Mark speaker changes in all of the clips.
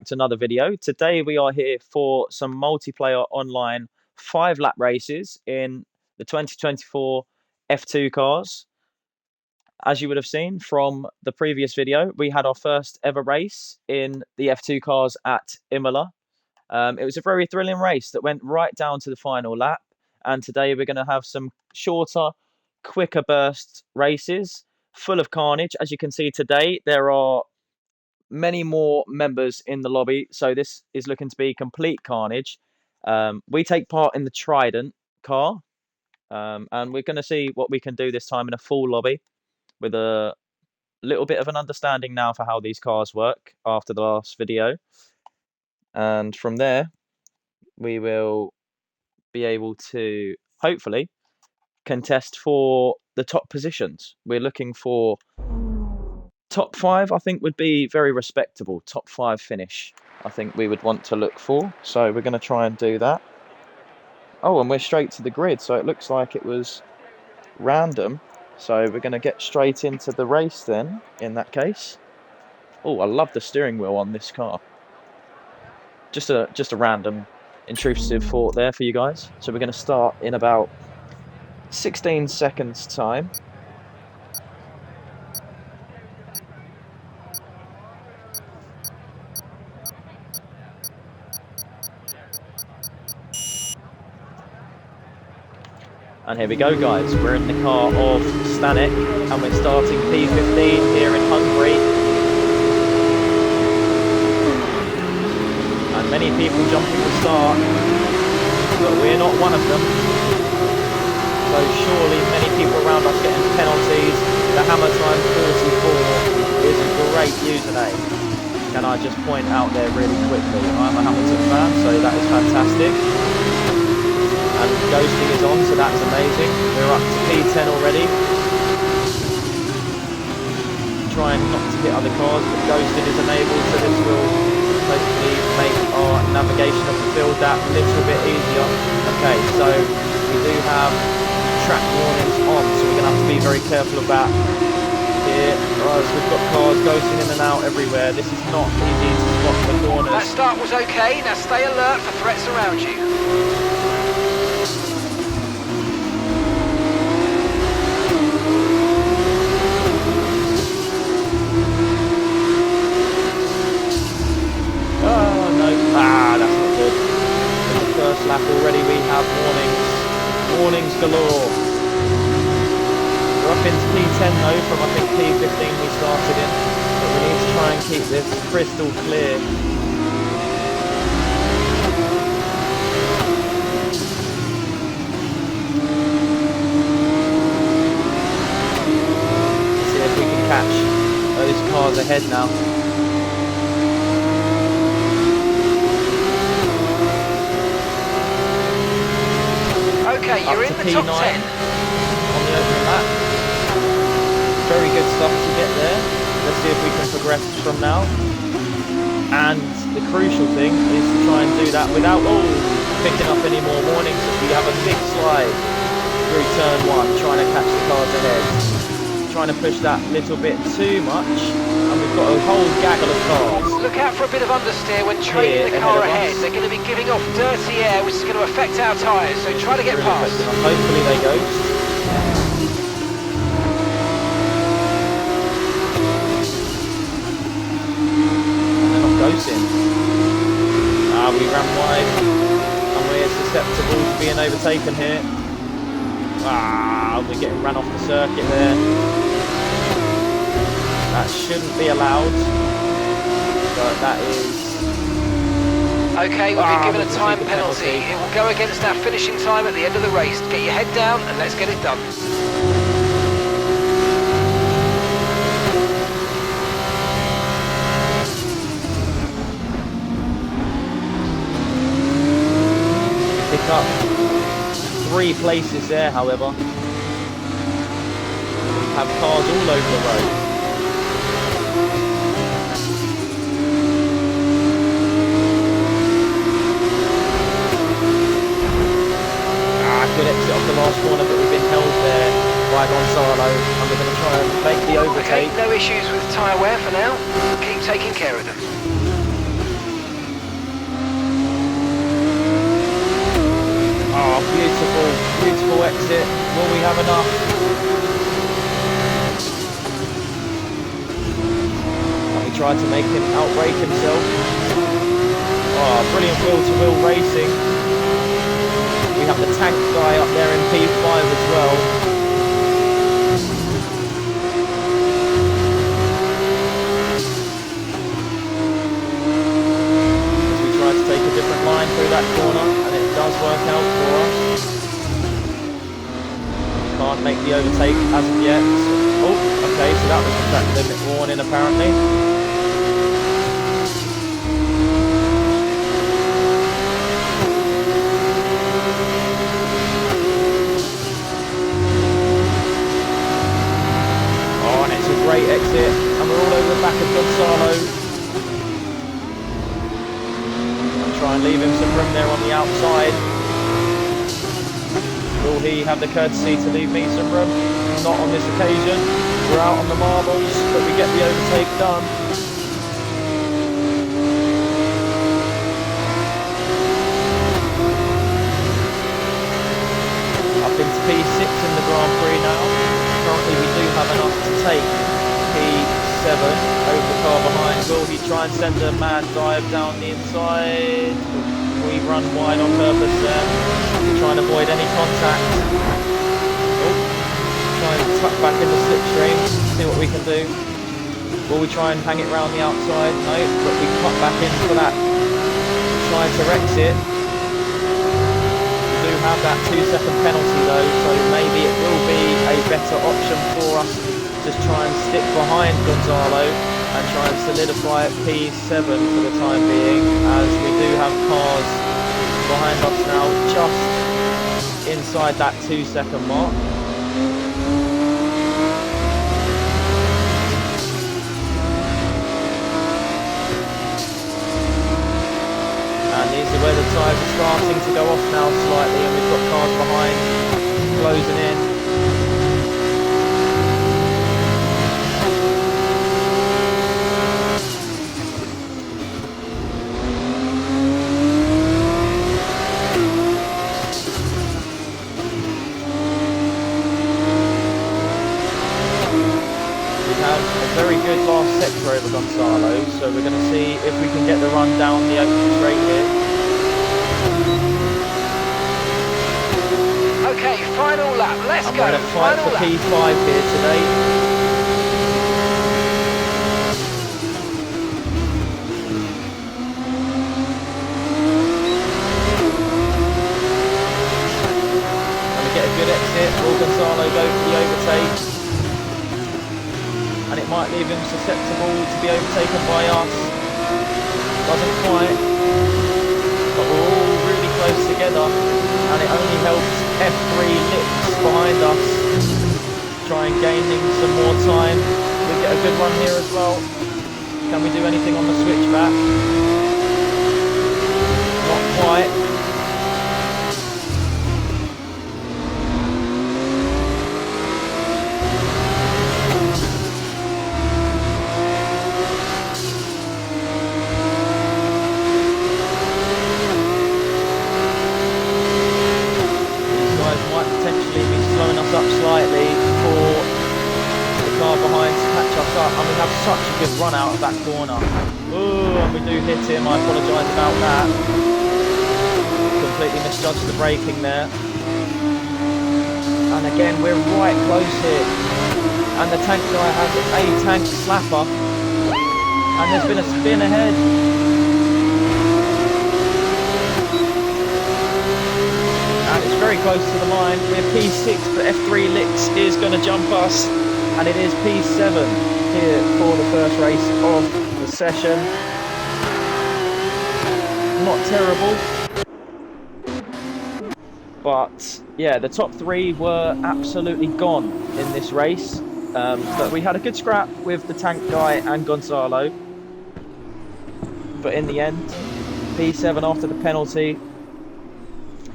Speaker 1: to another video. Today we are here for some multiplayer online 5-lap races in the 2024 F2 cars. As you would have seen from the previous video, we had our first ever race in the F2 cars at Imola. It was a very thrilling race that went right down to the final lap. And today we're going to have some shorter, quicker burst races full of carnage. As you can see today, there are many more members in the lobby, so this is looking to be complete carnage. We take part in the Trident car, and we're going to see what we can do this time in a full lobby with a little bit of an understanding now for how these cars work after the last video. And from there, we will be able to hopefully contest for the top positions. We're looking for top 5, I think, would be very respectable. Top 5 finish, I think we would want to look for. So we're going to try and do that. Oh, and we're straight to the grid. So it looks like it was random. So we're going to get straight into the race then, in that case. Oh, I love the steering wheel on this car. Just a random intrusive thought there for you guys. So we're going to start in about 16 seconds time. And here we go, guys. We're in the car of Stanek, and we're starting P15 here in Hungary. And many people jumping the start, but we're not one of them. So surely many people around us getting penalties. The Hammer Time 44 is a great username. Can I just point out there really quickly? I'm a Hamilton fan, so that is fantastic. And ghosting is on, so that's amazing. We're up to P10 already. Trying not to hit other cars, but ghosting is enabled, so this will hopefully make our navigation of the field that little bit easier. Okay, so we do have track warnings on, so we're going to have to be very careful of that. Here, guys, we've got cars ghosting in and out everywhere. This is not easy to spot the corners.
Speaker 2: That start was okay, now stay alert for threats around you.
Speaker 1: That's not good. In the first lap already we have warnings galore. We're up into P10 though from I think P15 we started in, but we need to try and keep this crystal clear. Let's see if we can catch those cars ahead now.
Speaker 2: Okay, you're in the top 10.
Speaker 1: On the opening lap. Very good stuff to get there. Let's see if we can progress from now. And the crucial thing is to try and do that without picking up any more warnings. As we have a big slide through turn 1, trying to catch the cars ahead. Trying to push that little bit too much. And we've got a whole gaggle of cars.
Speaker 2: Look out for a bit of understeer when trading the car ahead. They're going to be giving off dirty air, which is going to affect our tyres, so try to get past.
Speaker 1: Hopefully they go. They're not ghosting. We ran wide, and we're susceptible to being overtaken here. We're getting ran off the circuit there. That shouldn't be allowed, but that is...
Speaker 2: Okay, we've been given a time penalty. It will go against our finishing time at the end of the race. Get your head down and let's get it done.
Speaker 1: Pick up 3 places there, however. We have cars all over the road. Good exit off the last corner, but we've been held there by Gonzalo, and we're going to try and make the overtake.
Speaker 2: Okay, no issues with tyre wear for now. Keep taking care of them.
Speaker 1: exit. Will we have enough? And we tried to make him outbrake himself. Oh, brilliant wheel-to-wheel racing. We have the tank guy up there in P5 as well. As we try to take a different line through that corner, and it does work out for us. Can't make the overtake as of yet. Oh, okay, so that was the track limit warning apparently. Oh, and it's a great exit, and we're all over the back of Gonzalo. I'll try and leave him some room there on the outside. Will he have the courtesy to leave me some room? Not on this occasion. We're out on the marbles, but we get the overtake done. Up into P6 in the Grand Prix now. Currently we do have enough to take P7 over the car behind. Will he try and send a mad dive down the inside? We run wide on purpose there. Try and avoid any contact. Oh, try and tuck back in the slipstream, see what we can do. Will we try and hang it round the outside? No, but we cut back in for that. Trying to exit. We do have that 2-second penalty though, so maybe it will be a better option for us to just try and stick behind Gonzalo and try and solidify at P7 for the time being, as we do have cars behind us now just inside that 2-second mark. And these are where the tyres are starting to go off now slightly, and we've got cars behind closing in. Very good last sector over Gonzalo, so we're going to see if we can get the run down the open straight here.
Speaker 2: Okay, final lap, let's go.
Speaker 1: I'm going to fight for P5 here today. And we get a good exit. Will Gonzalo go for the overtake? And it might leave him susceptible to be overtaken by us. Doesn't quite, but we're all really close together, and it only helps F3 lips behind us try and gaining some more time. We get a good run here as well. Can we do anything on the switchback? Not quite. Up slightly for the car behind to catch us up, and we have such a good run out of that corner. Oh, and we do hit him. I apologise about that. Completely misjudged the braking there. And again, we're right close here. And the tank guy has a tank slapper. And there's been a spin ahead. And it's very close to the line. We're P6, but F3 Licks is going to jump us, and it is P7 here for the first race of the session. Not terrible, but yeah, the top three were absolutely gone in this race, but we had a good scrap with the tank guy and Gonzalo, but in the end, P7 after the penalty.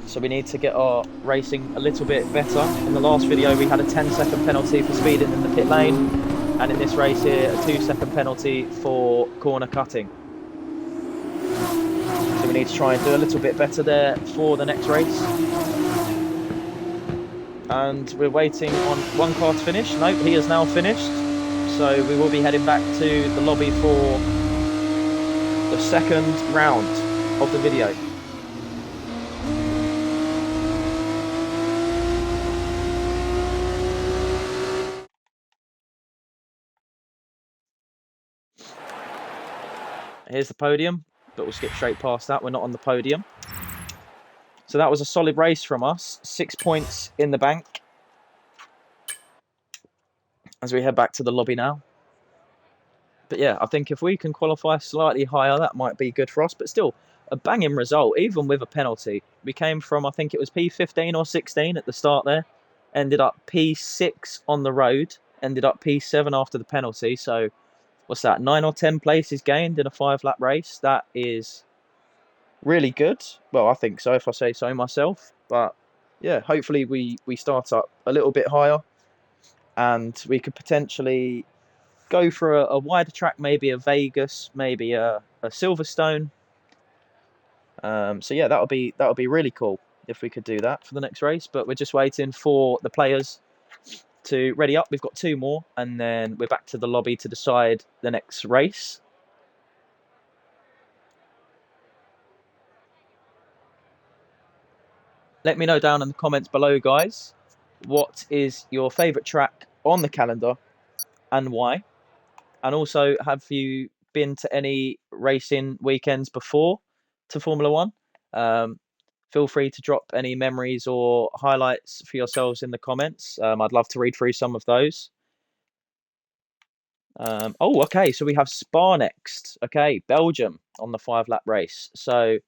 Speaker 1: So we need to get our racing a little bit better. In the last video we had a 10-second penalty for speeding in the pit lane, and in this race here a 2-second penalty for corner cutting. So we need to try and do a little bit better there for the next race. and we're waiting on one car to finish. Nope, he has now finished. So we will be heading back to the lobby for the second round of the video. Here's the podium, but we'll skip straight past that. We're not on the podium. So that was a solid race from us. 6 points in the bank as we head back to the lobby now. But yeah, I think if we can qualify slightly higher, that might be good for us. But still, a banging result, even with a penalty. We came from, I think it was P15 or 16 at the start there. Ended up P6 on the road. Ended up P7 after the penalty. So what's that, 9 or 10 places gained in a 5-lap race? That is really good. Well, I think so, if I say so myself. But yeah, hopefully we start up a little bit higher and we could potentially go for a wider track, maybe a Vegas, maybe a Silverstone. So yeah, that'll be really cool if we could do that for the next race. But we're just waiting for the players to ready up. We've got 2 more, and then we're back to the lobby to decide the next race. Let me know down in the comments below, guys, what is your favourite track on the calendar and why? And also, have you been to any racing weekends before to Formula One? Feel free to drop any memories or highlights for yourselves in the comments. I'd love to read through some of those. Oh, okay, so we have Spa next. Okay, Belgium on the 5-lap race. So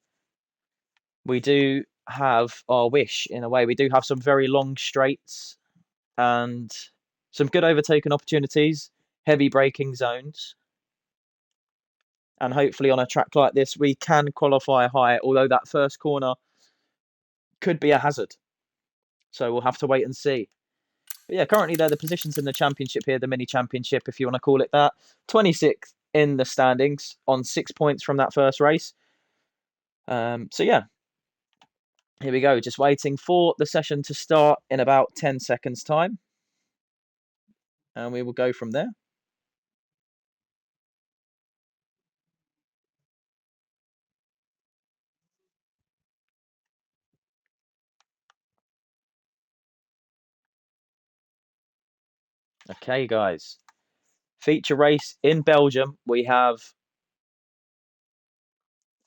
Speaker 1: we do have our wish in a way. We do have some very long straights and some good overtaking opportunities, heavy braking zones. And hopefully on a track like this, we can qualify high, although that first corner could be a hazard. So we'll have to wait and see. But yeah, currently they're the positions in the championship here, the mini championship, if you want to call it that. 26th in the standings on 6 points from that first race. So yeah, here we go. Just waiting for the session to start in about 10 seconds time. And we will go from there. Okay, guys. Feature race in Belgium. We have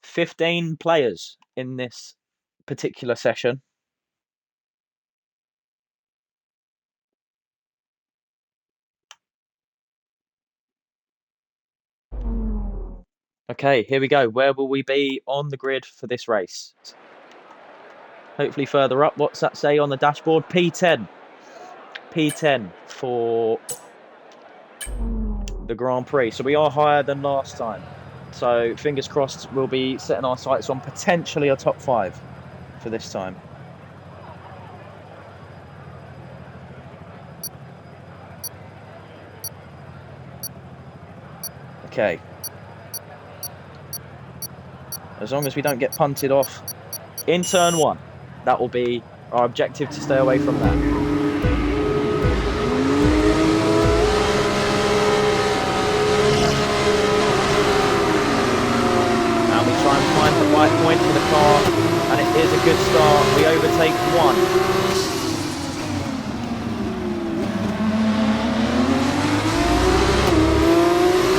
Speaker 1: 15 players in this particular session. Okay, here we go. Where will we be on the grid for this race? Hopefully further up. What's that say on the dashboard? P10. P10 for the Grand Prix. So we are higher than last time. So fingers crossed we'll be setting our sights on potentially a top 5 for this time. Okay. As long as we don't get punted off in turn 1, that will be our objective, to stay away from that. And we try and find the right point for the car, and it is a good start. We overtake 1.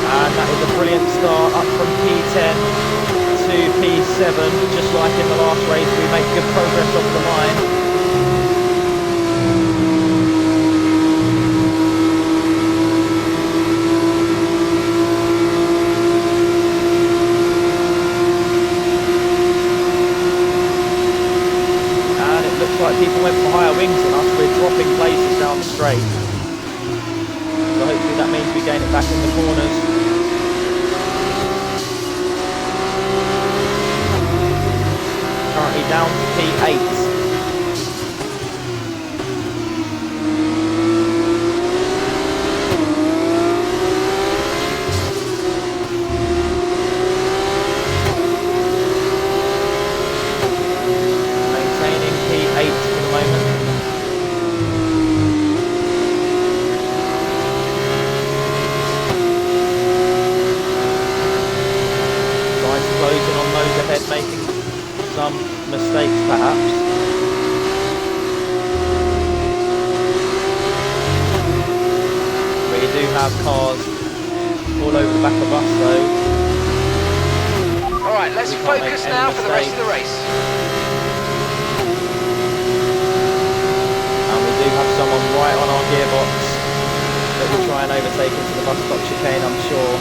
Speaker 1: And that is a brilliant start, up from P10 to P7, just like in the last race. We make good progress off the line. And it looks like people went for higher wings than us. We're dropping places down the straight. So hopefully that means we gain it back in the corners. Currently down to P8. Maintaining P8 for the moment. mistakes perhaps. But you do have cars all over the back of us though.
Speaker 2: Alright, let's focus now for the rest of the race.
Speaker 1: And we do have someone right on our gearbox that will try and overtake into the bus stop chicane, I'm sure.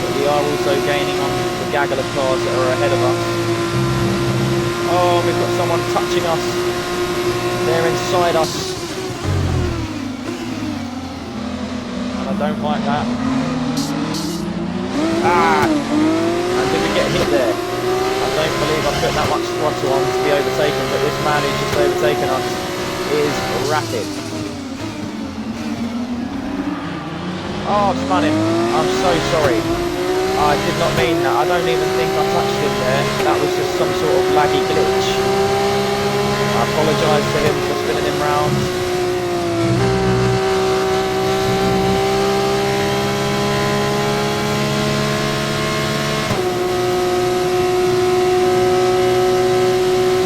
Speaker 1: But we are also gaining on the gaggle of cars that are ahead of us. Oh, we've got someone touching us. They're inside us. And I don't like that. Ah! And did we get hit there? I don't believe I put that much throttle on to be overtaken, but this man who's just overtaken us is rapid. Oh, I've spun him. I'm so sorry. I did not mean that. I don't even think I touched him there. That was just some sort of laggy glitch. I apologise to him for spinning him round.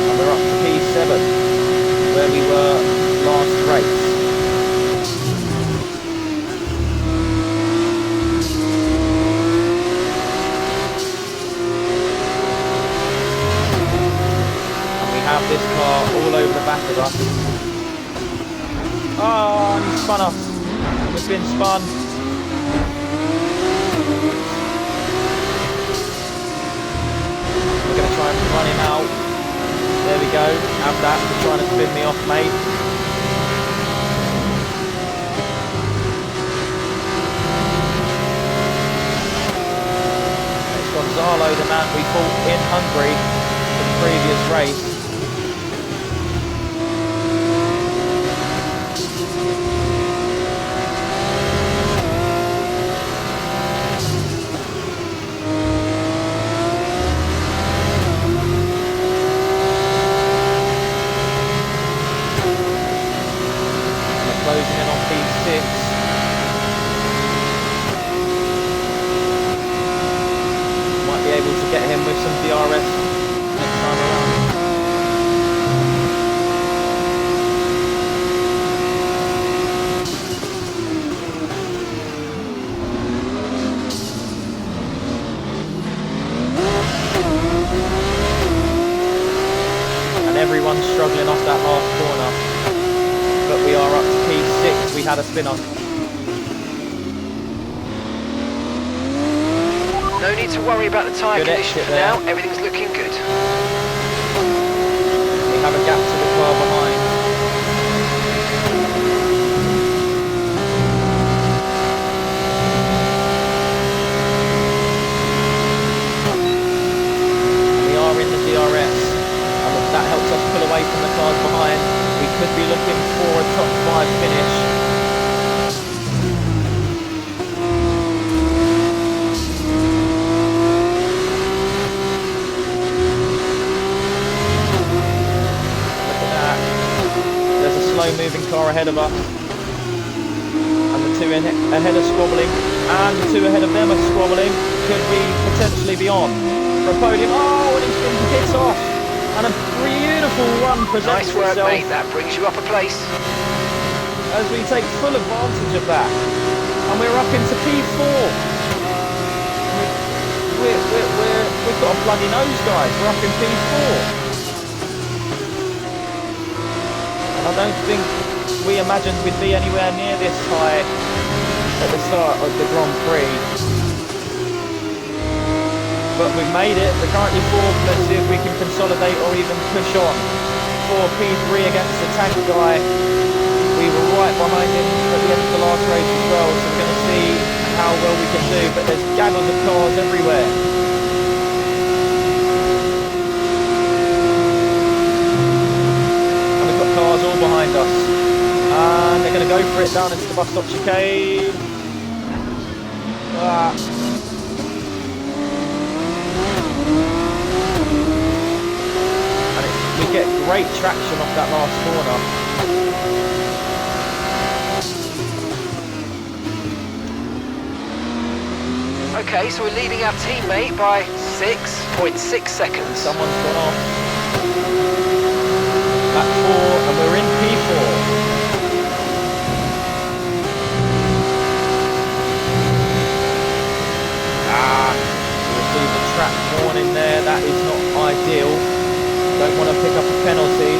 Speaker 1: And we're up to P7, where we were last race. This car all over the back of us. Oh, and he spun us. We've been spun. We're going to try and run him out. There we go. Have that. You're trying to spin me off, mate. It's Gonzalo, the man we fought in Hungary for the previous race. Closing in on P6. Might be able to get him with some DRS next time around. And everyone's struggling off that last corner. But we are up to P6, we had a spin-off.
Speaker 2: No need to worry about the tyre condition for now, everything's looking good.
Speaker 1: We have a gap to the car behind. We are in the DRS, and that helps us pull away from the cars behind. We could be looking for a top 5 finish. Look at that. There's a slow moving car ahead of us. And the two ahead are squabbling. And the two ahead of them are squabbling. Could we potentially be on for a podium? Oh, and he's been hit off. And a beautiful run presents itself.
Speaker 2: Nice work, mate. That brings you up a place.
Speaker 1: As we take full advantage of that. And we're up into P4. We've got a bloody nose, guys. We're up in P4. And I don't think we imagined we'd be anywhere near this high at the start of the Grand Prix. But we've made it. We're currently 4th. Let's see if we can consolidate or even push on for P3 against the tank guy. We were right behind him at the end of the last race as well, so we're going to see how well we can do. But there's gaggles of cars everywhere. And we've got cars all behind us. And they're going to go for it down into the bus stop chicane. We get great traction off that last corner.
Speaker 2: Okay, so we're leading our teammate by 6.6 seconds.
Speaker 1: Someone's gone off. Lap 4, and we're in P4. Receive a track warning there. That is not ideal. Don't want to pick up a penalty.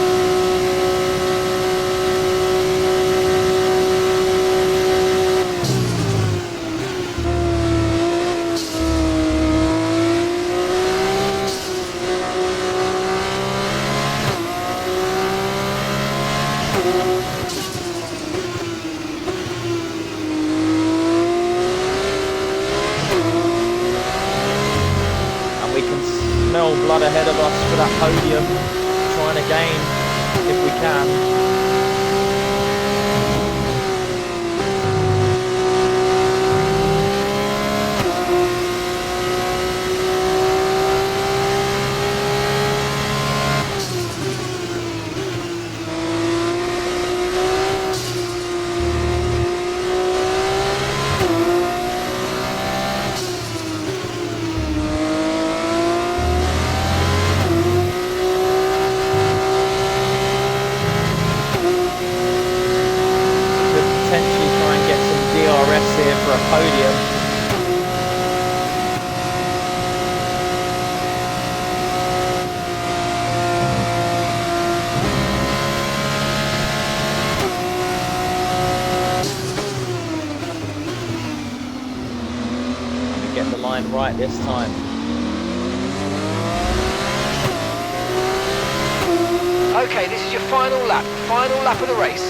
Speaker 1: Smell blood ahead of us for that podium, trying to gain if we can. Here for a podium. And we get the line right this time.
Speaker 2: Okay, this is your final lap of the race.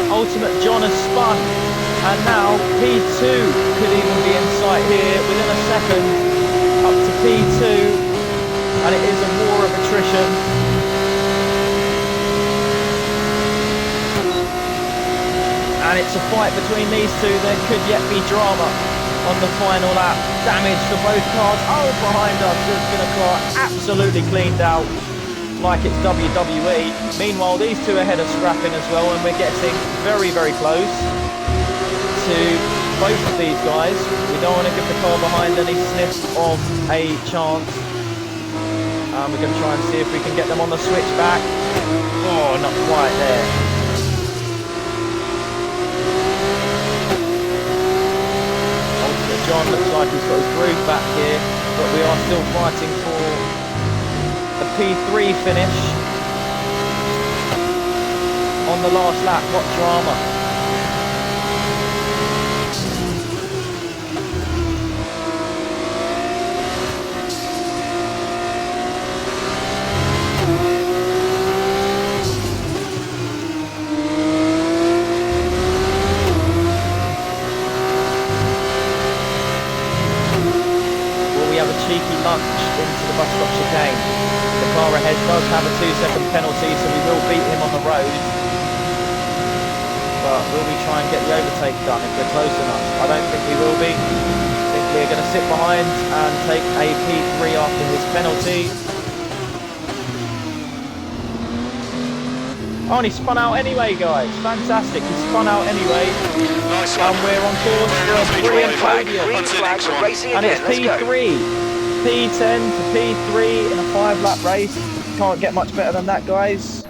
Speaker 1: Ultimate John has spun, and now P2 could even be in sight here within a second, up to P2, and it is a war of attrition. And it's a fight between these two. There could yet be drama on the final lap. Damage for both cars. Oh, behind us, there's been a car absolutely cleaned out, like it's WWE. Meanwhile, these two ahead are scrapping as well, and we're getting very, very close to both of these guys. We don't want to give the car behind any sniff of a chance. We're going to try and see if we can get them on the switch back. Oh, not quite there. Ultimate John looks like he's got his groove back here, but we are still fighting for P3 finish on the last lap. What drama. Will we have a cheeky lunch into the bus stop chicane? The car ahead does have a 2-second penalty, so we will beat him on the road. But will we try and get the overtake done if we're close enough? I don't think we will be. I think we're going to sit behind and take a P3 after his penalty. Oh, and he spun out anyway, guys. Fantastic. He spun out anyway.
Speaker 2: Nice one.
Speaker 1: And we're on course for a brilliant podium.
Speaker 2: Green flag, we're racing again.
Speaker 1: And it's P3. P10 to P3 in a 5-lap race. Can't get much better than that, guys.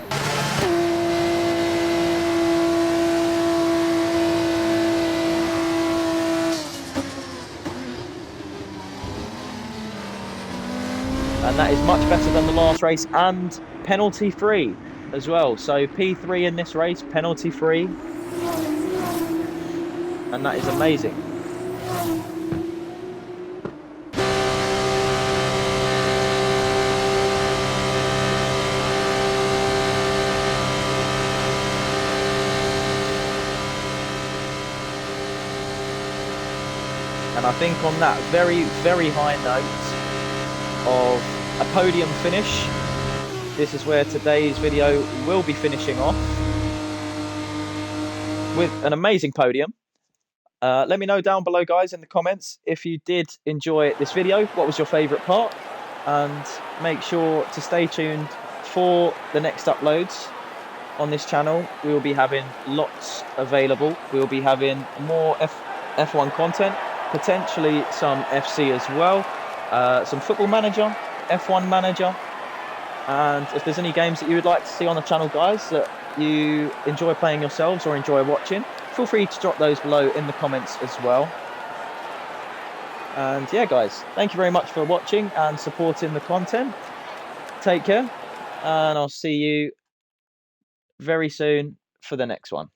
Speaker 1: And that is much better than the last race, and penalty free as well. So P3 in this race, penalty free. And that is amazing. And I think on that very, very high note of a podium finish, this is where today's video will be finishing off with an amazing podium. Let me know down below, guys, in the comments if you did enjoy this video. What was your favourite part? And make sure to stay tuned for the next uploads on this channel. We will be having lots available. We will be having more F1 content. potentially some FC as well, some Football Manager, F1 Manager. And if there's any games that you would like to see on the channel, guys, that you enjoy playing yourselves or enjoy watching, feel free to drop those below in the comments as well. And yeah, guys, thank you very much for watching and supporting the content. Take care, and I'll see you very soon for the next one.